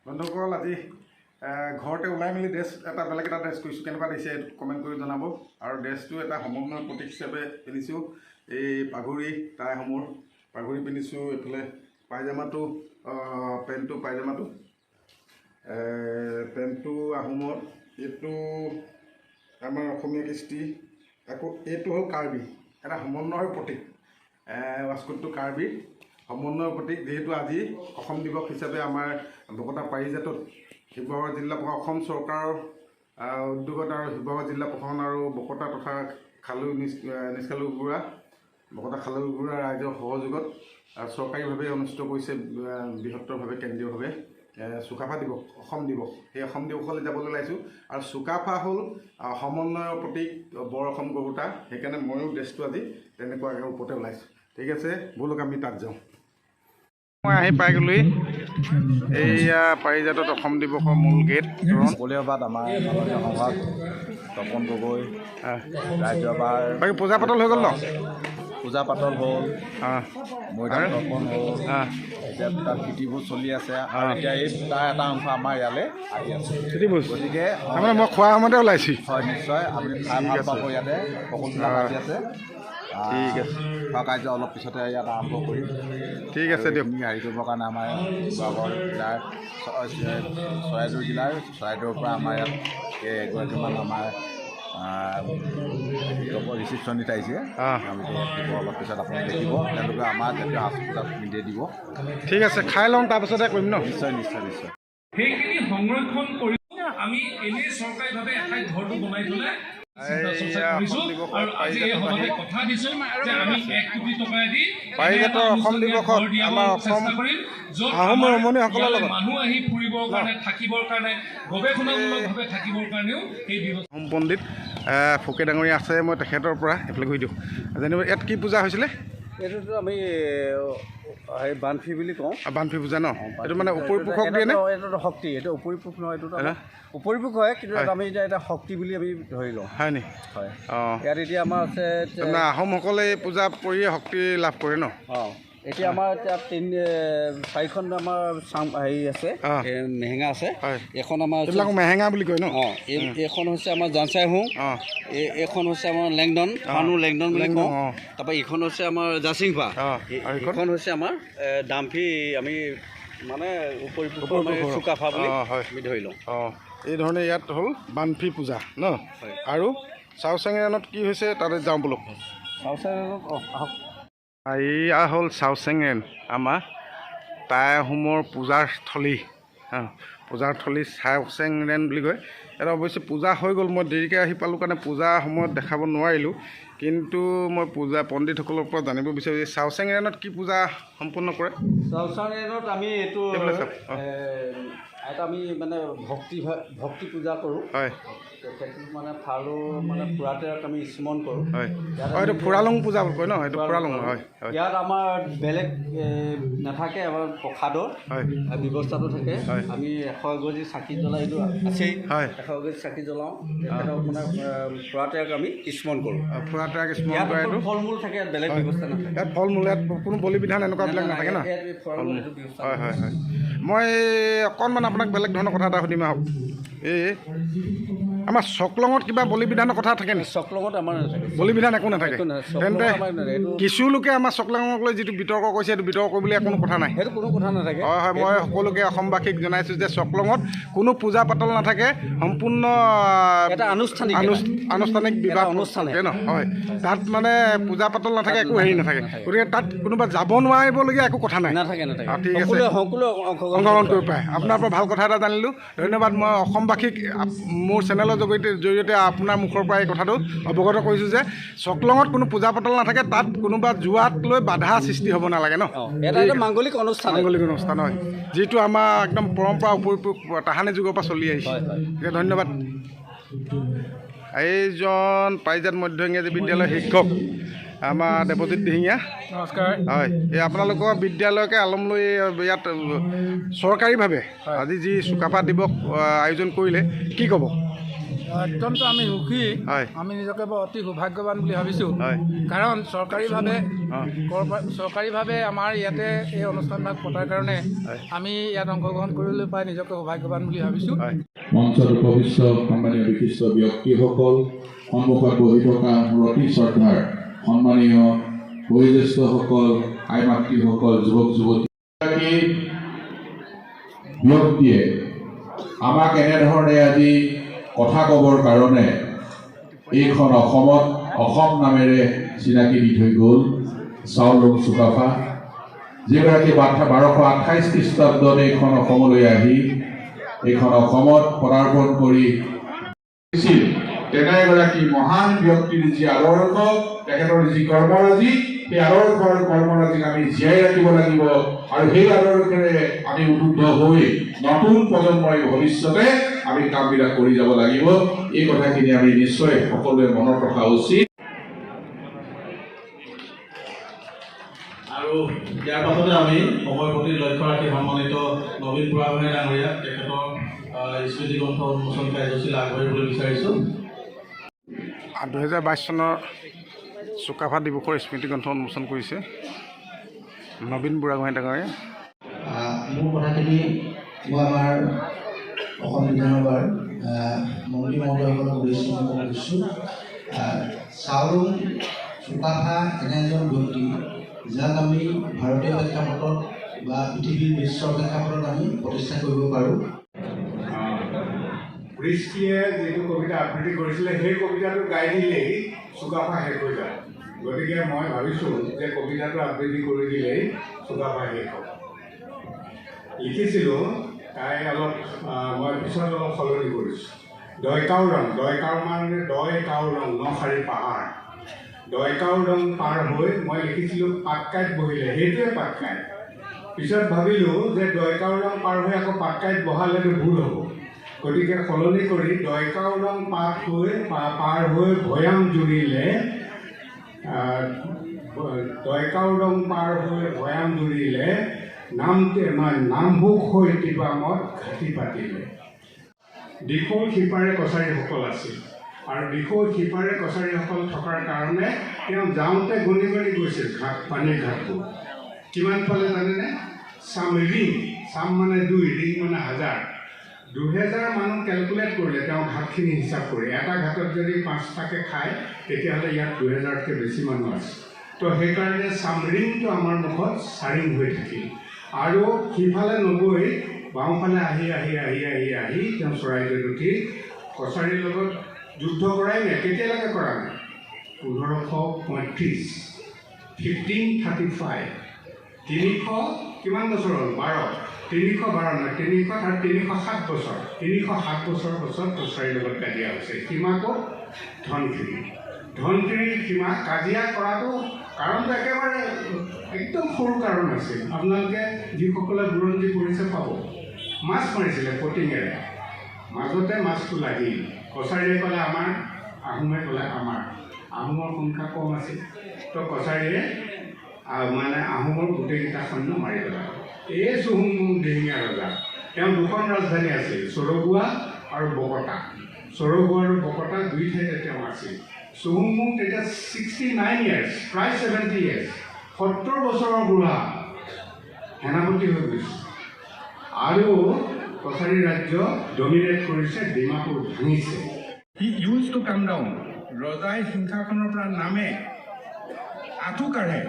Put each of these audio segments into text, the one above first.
বন্ধুসকল আজি ঘৰতে ওলাই মেলি ড্ৰেছ এটা বেলেগ এটা ড্ৰেছ কৰিছোঁ কেনেকুৱা দিছে কমেণ্ট কৰি জনাব আৰু ড্ৰেছটো এটা সমন্বয় প্ৰতীক হিচাপে পিন্ধিছোঁ এই পাগুৰি টাইসমূহ পাগুৰি পিন্ধিছোঁ এইফালে পাইজামাটো পেণ্টটো আহোমৰ এইটো আমাৰ অসমীয়া কৃষ্টি আকৌ এইটো হ'ল কাৰ্বি এটা সমন্বয়ৰ প্ৰতীক ৱাস্কোটটো কাৰ্বি সমন্বয়ৰ প্ৰতীক যেহেতু আজি অসম দিৱস হিচাপে আমাৰ বকতা পাৰিজাতত শিৱসাগৰ জিলা প্ৰশাসন অসম চৰকাৰৰ উদ্যোগত আৰু শিৱসাগৰ জিলা প্ৰশাসন আৰু বকতা তথা নিষ্কালুগুৰা বকতা খালুগুৰা ৰাইজৰ সহযোগত চৰকাৰীভাৱে অনুষ্ঠিত কৰিছে বৃহত্তৰভাৱে কেন্দ্ৰীয়ভাৱে চুকাফা দিৱস অসম দিৱস সেই অসম দিৱসলৈ যাবলৈ ওলাইছোঁ আৰু চুকাফা হ'ল সমন্বয়ৰ প্ৰতীক বৰ অসম গৰুতা সেইকাৰণে ময়ো ড্ৰেছটো আজি তেনেকুৱাকৈ ওপৰতে ওলাইছোঁ ঠিক আছে ব'লক আমি তাত যাওঁ মই আহি পাই গ'লোহি এইয়া পাৰিজাতত অসম দিৱসৰ মূল গেট কলিয়াবাদ আমাৰ সভাত তপন গগৈ ৰাজ্যসভাৰ বাকী পূজা পাতল হৈ গ'ল ন পূজা পাতল হ'ল মৈদাম তপন হ'ল এতিয়া তাত প্ৰীতিভোজ চলি আছে আৰু এতিয়া এই তাৰ এটা অংশ আমাৰ ইয়ালৈ আহি আছে প্ৰীতিভোজ গতিকে তাৰমানে মই খোৱা সময়তে ওলাইছোঁ হয় নিশ্চয় আপুনি খাই ভাল পাব ইয়াতে সকলোবিলাক আহি আছে ঠিক আছে খোৱা কাৰ্য অলপ পিছতে ইয়াত আৰম্ভ কৰিম ঠিক আছে দিয়ক হেৰি কৰিবৰ কাৰণে আমাৰ শিৱসাগৰ জিলাৰ চৰাইদেউ জিলাৰ চৰাইদেউৰ পৰা আমাৰ ইয়াত এগৰাকীমান আমাৰ ৰিচিপশ্যনিত আহিছে তেওঁলোকে দিব অলপ পিছত আপুনি দেখিব তেওঁলোকে আমাৰ জাতীয় সাজ পোছাক পিন্ধিয়ে দিব ঠিক আছে খাই লওঁ তাৰপিছতে কৰিম ন নিশ্চয় নিশ্চয় নিশ্চয় সেইখিনি সংৰক্ষণ কৰি আমি এনেই চৰকাৰীভাৱে এঠাইত ঘৰটো বনাই থ'লে পাৰিজাতৰ অসম দিৱসত আমাৰ অসম আহোম ৰমণীসকলৰ লগত মানুহ আহি ফুৰিবৰ কাৰণে থাকিবৰ কাৰণে গৱেষণামূলকভাৱে থাকিবৰ কাৰণেও এই ব্যৱস্থা অসম পণ্ডিত ফুকে ডাঙৰীয়া আছে মই তেখেতৰ পৰা এইফালে গৈ দিওঁ যেনিবা ইয়াত কি পূজা হৈছিলে এইটোতো আমি বানফি বুলি কওঁ বানফি পূজা ন এইটো মানে উপৰিপুৰুষক দিয়ে নে এইটোতো শক্তি এইটো উপৰিপুৰুষ নহয় এইটোতো উপৰিপুৰুষ হয় কিন্তু আমি এতিয়া এটা শক্তি বুলি আমি ধৰি লওঁ হয় নি হয় অঁ ইয়াত এতিয়া আমাৰ আছে আহোমসকলে এই পূজা কৰিয়ে শক্তি লাভ কৰে ন অঁ এতিয়া আমাৰ এতিয়া চাৰিখন আমাৰ হেৰি আছে মেহেঙা আছে এখন আমাৰ মেহেঙা বুলি কয় ন অঁ এইখন হৈছে আমাৰ জানচাইহোং এইখন হৈছে আমাৰ লেংডন ফানু লেংডন বুলি কওঁ তাৰপৰা ইখন হৈছে আমাৰ জাচিংফা এইখন হৈছে আমাৰ দাম্ফি আমি মানে চুকাফা বুলি আমি ধৰি লওঁ অঁ এই ধৰণে ইয়াত হ'ল বানফি পূজা ন আৰু চাওচেঙেৰাণত কি হৈছে তাতে যাওঁ বোলক চাওচেঙেৰাণত এয়া হ'ল চাওচেঙেৰাণ আমাৰ টাই আহোমৰ পূজাৰ থলী চাওচেঙেৰাণ বুলি কয় ইয়াত অৱশ্যে পূজা হৈ গ'ল মই দেৰিকৈ আহি পালোঁ কাৰণে পূজাৰ সময়ত দেখাব নোৱাৰিলোঁ কিন্তু মই পণ্ডিতসকলৰ পৰা জানিব বিচাৰোঁ যে চাওচেঙেৰাণত কি পূজা সম্পূৰ্ণ কৰে চাওচেঙেৰাণত আমি এইটো এটা আমি মানে ভক্তি পূজা কৰোঁ হয় তেখেতক মানে ফালো মানে ফুৰাতেক আমি স্মৰণ কৰোঁ হয় এইটো ফুৰালং পূজা কয় ন এইটো ফুৰালং হয় ইয়াত আমাৰ বেলেগ নাথাকে আমাৰ প্ৰসাদৰ ব্যৱস্থাটো থাকে আমি 100 এগছি চাকি জ্বলাই এইটো আছেই 100 এগছি চাকি জ্বলাওঁ তেখেতক মানে ফুৰাতেক আমি স্মৰণ কৰোঁ ফুৰাতেক স্মৰণ কৰে এইটো ফল মূল থাকে বেলেগ ব্যৱস্থা নাথাকে ইয়াত ফল মূল ইয়াত কোনো বলি বিধান এনেকুৱাবিলাক নাথাকে ন হয় হয় হয় মই অকণমান আপোনাক বেলেগ ধৰণৰ কথা এটা সুধিম আহক এই আমাৰ চকলঙত কিবা বলি বিধানৰ কথা থাকে নেকি চকলঙত আমাৰ নাথাকে বলি বিধান একো নাথাকে তেন্তে কিছু লোকে আমাৰ চকলঙক লৈ যিটো বিতৰ্ক কৰিছে সেইটো বিতৰ্ক কৰিবলৈ কোনো কথা নাই সেইটো কোনো কথা নাথাকে হয় হয় মই সকলোকে অসমবাসীক জনাইছোঁ যে চকলঙত কোনো পূজা পাতল নাথাকে সম্পূৰ্ণ এটা আনুষ্ঠানিক বিবাহ অনুষ্ঠান ন হয় তাত মানে পূজা পাতল নাথাকে একো হেৰি নাথাকে গতিকে তাত কোনোবা যাব নোৱাৰিবলগীয়া একো কথা নাই নাথাকে ঠিক আছে অংশগ্ৰহণ কৰিব পাৰে আপোনাৰ পৰা ভাল কথা এটা জানিলোঁ ধন্যবাদ মই অসমবাসীক মোৰ চেনেলৰ জৰিয়তে আপোনাৰ মুখৰ পৰা এই কথাটো অৱগত কৰিছোঁ যে চকলঙত কোনো পূজা পাতল নাথাকে তাত কোনোবা যোৱাত লৈ বাধা সৃষ্টি হ'ব নালাগে ন এটা মাংগলিক অনুষ্ঠান হয় যিটো আমাৰ একদম পৰম্পৰা উপৰিপুৰুষ তাহানি যুগৰ পৰা চলি আহিছে গতিকে ধন্যবাদ এইজন পাৰিজাত মধ্য ইংৰাজী বিদ্যালয়ৰ শিক্ষক আমাৰ দেৱজিৎ দিহিঙীয়া নমস্কাৰ হয় এই আপোনালোকৰ বিদ্যালয়কে আলম লৈ ইয়াত চৰকাৰীভাৱে আজি যি চুকাফা দিৱস আয়োজন কৰিলে কি ক'ব অত্যন্ত আমি সুখী হয় আমি নিজকে বৰ অতি সৌভাগ্যৱান বুলি ভাবিছোঁ হয় কাৰণ চৰকাৰীভাৱে আমাৰ ইয়াতে এই অনুষ্ঠানভাগ পতাৰ কাৰণে আমি ইয়াত অংশগ্ৰহণ কৰিবলৈ পাই নিজকে সৌভাগ্যৱান বুলি ভাবিছোঁ মঞ্চত উপবিষ্ট সন্মানীয় বিশিষ্ট ব্যক্তিসকল সন্মুখত বহি থকা অতি শ্ৰদ্ধাৰ সন্মানীয় বয়োজ্যেষ্ঠসকল আই মাতৃসকল যুৱক যুৱতী ব্যক্তিয়ে আমাক এনেধৰণে আজি কথা ক'বৰ কাৰণে এইখন অসমত অসম নামেৰে চিনাকি দি থৈ গ'ল চাউলুং চুকাফা যিগৰাকী 1228 খ্ৰীষ্টাব্দত এইখন অসমলৈ আহি এইখন অসমত পদাৰ্পণ কৰি তেনে এগৰাকী মহান ব্যক্তিৰ যি আদৰ্শ তেখেতৰ যি কৰ্মৰাজি সেই আদৰ্শ আৰু কৰ্মৰাজিক আমি জীয়াই ৰাখিব লাগিব আৰু সেই আদৰ্শৰে আমি উদ্বুদ্ধ হৈ নতুন প্ৰজন্মই ভৱিষ্যতে আমি কামবিলাক কৰি যাব লাগিব এই কথাখিনি আমি নিশ্চয় সকলোৱে মনত ৰখা উচিত আৰু ইয়াৰ পাছতে আমি সময়ৰ প্ৰতি লক্ষ্য ৰাখি সন্মানিত নবীন বুঢ়াগোহাঁই ডাঙৰীয়া তেখেতৰ স্মৃতি গ্ৰন্থ উন্মোচন কাৰ্যসূচীলৈ আগবাঢ়িবলৈ বিচাৰিছোঁ 2022 চনৰ চুকাফা দিৱসৰ স্মৃতি গ্ৰন্থ উন্মোচন কৰিছে নবীন বুঢ়াগোহাঁই ডাঙৰীয়া মোৰ কথাখিনি মই আমাৰ অসম বিধানসভাৰ মন্ত্ৰী মহোদয়সকলক উদ্দেশ্যি ক'ব খুজিছোঁ চাউলুং চুকাফা এনে এজন ব্যক্তি যাক আমি ভাৰতীয় প্ৰেক্ষাপটত বা পৃথিৱীৰ বিশ্বৰ প্ৰেক্ষাপটত আমি প্ৰতিষ্ঠা কৰিব পাৰোঁ বৃষ্টিয়ে যিটো কবিতা আবৃত্তি কৰিছিলে সেই কবিতাটো গাই দিলেই চুকাফা শেষ হৈ যায় গতিকে মই ভাবিছোঁ যে কবিতাটো আবৃত্তি কৰি দিলেই চুকাফা শেষ হ'ব লিখিছিলোঁ তাই অলপ মই পিছত অলপ সলনি কৰিছোঁ দয়কাও ৰং মানে দয়কাও ৰং নশাৰী পাহাৰ দয়কাও ৰং পাৰ হৈ মই লিখিছিলোঁ পাটকাইত বহিলে সেইটোৱে পাটকাইত পিছত ভাবিলোঁ যে দয়কাও ৰং পাৰ হৈ আকৌ পাটকাইত বহালেতো ভুল হ'ব গতিকে সলনি কৰি দয়কাও ৰং পাৰ হৈ ভৈয়াম জুৰিলে দয়কাও ৰং পাৰ হৈ ভৈয়াম জুৰিলে নামভোগ হৈ টিপামত ঘাটি পাতিলে দিশৰ সিপাৰে কছাৰীসকল আছিল আৰু দিশৰ সিপাৰে কছাৰীসকল থকাৰ কাৰণে তেওঁ যাওঁতে গণি গণি গৈছিল পানীৰ ঘাটবোৰ কিমান পালে জানেনে চাম মানে 2 ৰিং মানে 1000 মানুহ কেলকুলেট কৰিলে তেওঁ ঘাটখিনি হিচাপ কৰি এটা ঘাটত যদি 5টাকৈ খায় তেতিয়াহ'লে ইয়াত 2000তকৈ বেছি মানুহ আছে তো সেইকাৰণে চামৰিংটো আমাৰ মুখত চাৰিং হৈ থাকিল আৰু সিফালে নগৈ বাওঁফালে আহি তেওঁ চৰাইদেউত উঠি কছাৰীৰ লগত যুদ্ধ কৰাই নাই কেতিয়ালৈকে কৰা নাই 1535 1535 300 কিমান বছৰ হ'ল 312 নহয় 307 বছৰ 307 বছৰ পাছত কছাৰীৰ লগত কাজিয়া হৈছে সীমা ক'ত ধনশিৰিৰ সীমা কাজিয়া কৰাটো কাৰণটো একেবাৰে একদম সৰু কাৰণ আছিল আপোনালোকে যিসকলে বুৰঞ্জী পঢ়িছে পাব মাছ মাৰিছিলে পটিঙেৰে মাজতে মাছটো লাগিল কছাৰীয়ে ক'লে আমাৰ আহোমে ক'লে আমাৰ আহোমৰ সংখ্যা কম আছিল তো কছাৰীয়ে মানে আহোমৰ গোটেইকেইটা সৈন্য মাৰি পেলালে এই চুহুংমুং দিহিঙীয়া ৰজা তেওঁ দুখন ৰাজধানী আছিল চৰগুৱা আৰু বকতা চৰগুৱা আৰু বকতা দুই ঠাইতে তেওঁ আছিল চুহুংমুং তেতিয়া 69 ইয়াৰ্ছ প্ৰায় 70 ইয়াৰ্ছ 70 বছৰৰ বুঢ়া সেনাপতি হৈ গৈছে আৰু কছাৰী ৰাজ্য ডমিনেট কৰিছে ডিমাপুৰ ভাঙিছে he use to come down ৰজাই সিংহাসনৰ পৰা নামে আঁঠু কাঢ়ে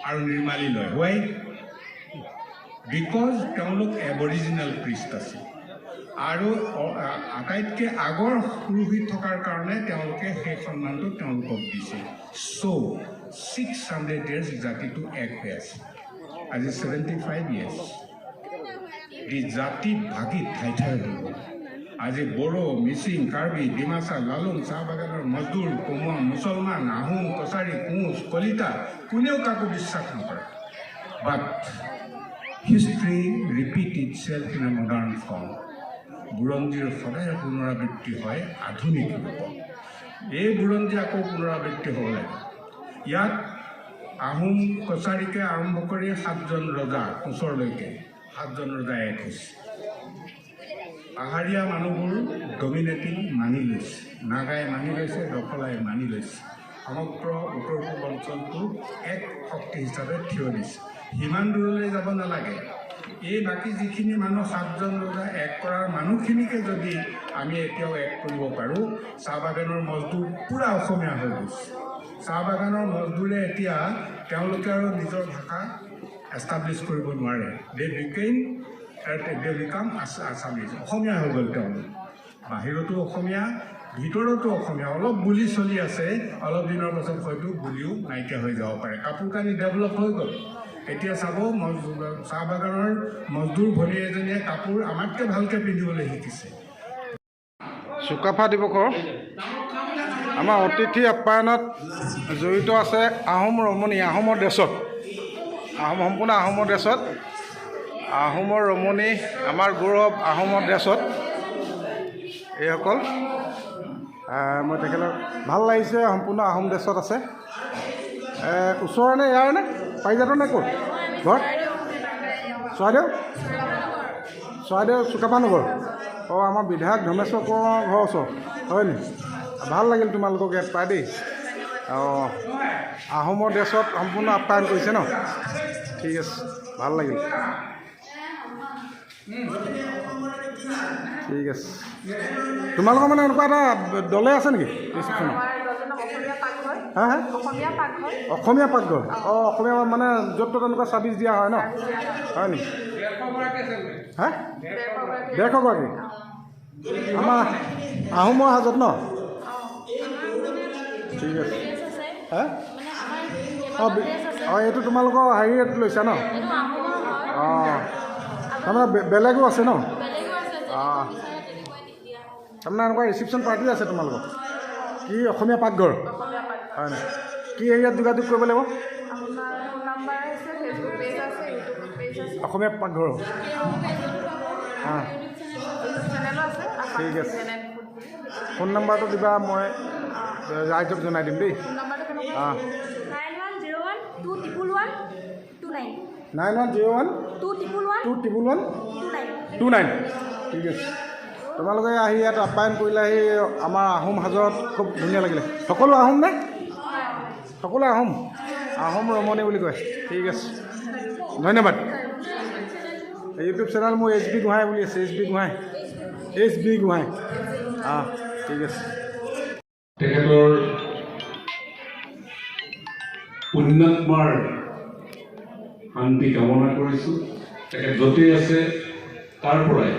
আৰু নিৰ্মালি লয় হোৱাই বিকজ তেওঁলোক এবৰিজিনেল প্ৰিষ্ট আছিল আৰু আটাইতকৈ আগৰ পুৰোহিত থকাৰ কাৰণে তেওঁলোকে সেই সন্মানটো তেওঁলোকক দিছিল চ' 600 years জাতিটো এক হৈ আছে আজি 75 years এই জাতি ভাগি ঠাই হৈ গ'ল আজি বড়ো মিচিং কাৰ্বি ডিমাচা লালুং চাহ বাগানৰ মজদুৰ কমুৱা মুছলমান আহোম কছাৰী কোঁচ কলিতা কোনেও কাকো বিশ্বাস নকৰে but history repeat itself in a modern form বুৰঞ্জীৰ সদায় পুনৰাবৃত্তি হয় আধুনিক ৰূপত এই বুৰঞ্জী আকৌ পুনৰাবৃত্তি হ'ব লাগে ইয়াত আহোম কছাৰীকে আৰম্ভ কৰি 7জন ৰজা কোচৰলৈকে 7জন ৰজা এক হৈছে পাহাৰীয়া মানুহবোৰ ডমিনেটিং মানি লৈছে, নাগাই মানি লৈছে, দখলাই মানি লৈছে। সমগ্ৰ উত্তৰ পূব অঞ্চলটো এক শক্তি হিচাপে থিয় দিছে। সিমান দূৰলৈ যাব নালাগে। এই বাকী যিখিনি মানুহ 7জন ৰজা এক কৰাৰ মানুহখিনিকে যদি আমি এতিয়াও এক কৰিব পাৰোঁ, চাহ বাগানৰ মজদুৰ পূৰা অসমীয়া হৈ গৈছে। চাহ বাগানৰ মজদুৰে এতিয়া তেওঁলোকে আৰু নিজৰ ভাষা এষ্টাব্লিছ কৰিব নোৱাৰে। দে বিকাম আছামিজ, অসমীয়া হৈ গ'ল তেওঁলোক। বাহিৰতো অসমীয়া, ভিতৰতো অসমীয়া। অলপ বুলি চলি আছে, অলপ দিনৰ পাছত হয়তো বুলিও নাইকিয়া হৈ যাব পাৰে। কাপোৰ কানি ডেভেলপ হৈ গ'ল। এতিয়া চাব, চাহ বাগানৰ মজদুৰ ভনী এজনীয়ে কাপোৰ আমাতকৈ ভালকৈ পিন্ধিবলৈ শিকিছে। চুকাফা দিৱসৰ আমাৰ অতিথি আপ্যায়নত জড়িত আছে আহোম ৰমণী, আহোমৰ ড্ৰেছত, সম্পূৰ্ণ আহোমৰ ড্ৰেছত, আহোমৰ ৰমণী, আমাৰ গৌৰৱ আহোমৰ ড্ৰেছত এইসকল। মই তেখেতক ভাল লাগিছে, সম্পূৰ্ণ আহোম ড্ৰেছত আছে। ওচৰৰে নে ইয়াৰ নে পাৰিজাতৰ নে ক'ত ঘৰ? চৰাইদেউ চুকাফা নগৰ। আমাৰ বিধায়ক ধৰ্মেশ্বৰ কোঁৱৰৰ ঘৰৰ ওচৰ হয় নি? ভাল লাগিল তোমালোকক ইয়াত পাই দেই। আহোমৰ ড্ৰেছত সম্পূৰ্ণ আপ্যায়ন কৰিছে ন? ঠিক আছে, ভাল লাগিল। ঠিক আছে, তোমালোকৰ মানে এনেকুৱা এটা দলে আছে নেকি ৰিচিপশ্যনত? হা হা, অসমীয়া পাকঘৰ। অসমীয়া মানে য'ত ত'ত এনেকুৱা চাৰ্ভিচ দিয়া হয় ন? হয় নেকি? হা, 150 গৰাকী আমাৰ আহোমৰ হাজত ন? ঠিক আছে। হা, এইটো তোমালোকৰ হেৰিত লৈছা ন? তাৰমানে বেলেগো আছে ন? তাৰমানে এনেকুৱা ৰিচিপশ্যন পাৰ্টি আছে তোমালোকৰ? কি অসমীয়া পাকঘৰ হয় নাই? কি এৰিয়াত যোগাযোগ কৰিব লাগিব? অসমীয়া পাকঘৰ। ঠিক আছে, ফোন নাম্বাৰটো দিবা, মই ৰাইজক জনাই দিম দেই। 9101211129। ঠিক আছে, তোমালোকে আহি ইয়াত আপ্যায়ন কৰিলে, আহি আমাৰ আহোম হাজত খুব ধুনীয়া লাগিলে। সকলো আহোম নে? সকলো আহোম ৰমণী বুলি কয়। ঠিক আছে, ধন্যবাদ। ইউটিউব চেনেল মোৰ HB গোহাঁই বুলি আছে, HB গোহাঁই। ঠিক আছে। তেখেতৰ পুণ্যাত্মাৰ শান্তি কামনা কৰিছোঁ। তেখেত য'তেই আছে তাৰ পৰাই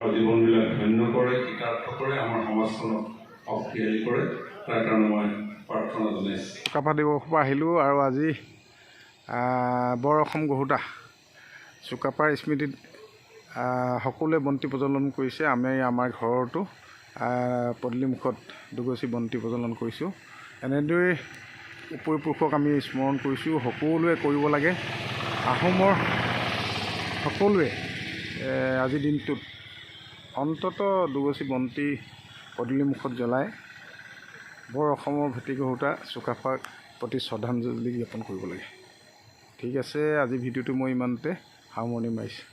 জীৱনবিলাক ধন্য কৰে, কৃতাৰ্থ কৰে, আমাৰ সমাজখনক শক্তিশালী কৰে। তাৰ কাৰণে মই প্ৰাৰ্থনা জনাইছোঁ। চুকাফা দিৱসৰ পৰা আহিলোঁ আৰু আজি বৰ অসম গহুতা চুকাফাৰ স্মৃতিত সকলোৱে বন্তি প্ৰজ্বলন কৰিছে। আমি আমাৰ ঘৰতো পদূলিমুখত দুগছি বন্তি প্ৰজ্বলন কৰিছোঁ। এনেদৰে উপৰিপুৰুষক আমি স্মৰণ কৰিছোঁ। সকলোৱে কৰিব লাগে। আহোমৰ সকলোৱে আজিৰ দিনটোত অন্ততঃ দুগছি বন্তি পদূলিমুখত জ্বলাই বৰ অসমৰ ভেটি গহুতা চুকাফাৰ প্ৰতি শ্ৰদ্ধাঞ্জলি জ্ঞাপন কৰিব লাগে। ঠিক আছে, আজি ভিডিঅ'টো মই ইমানতে সামৰণি মাৰিছোঁ।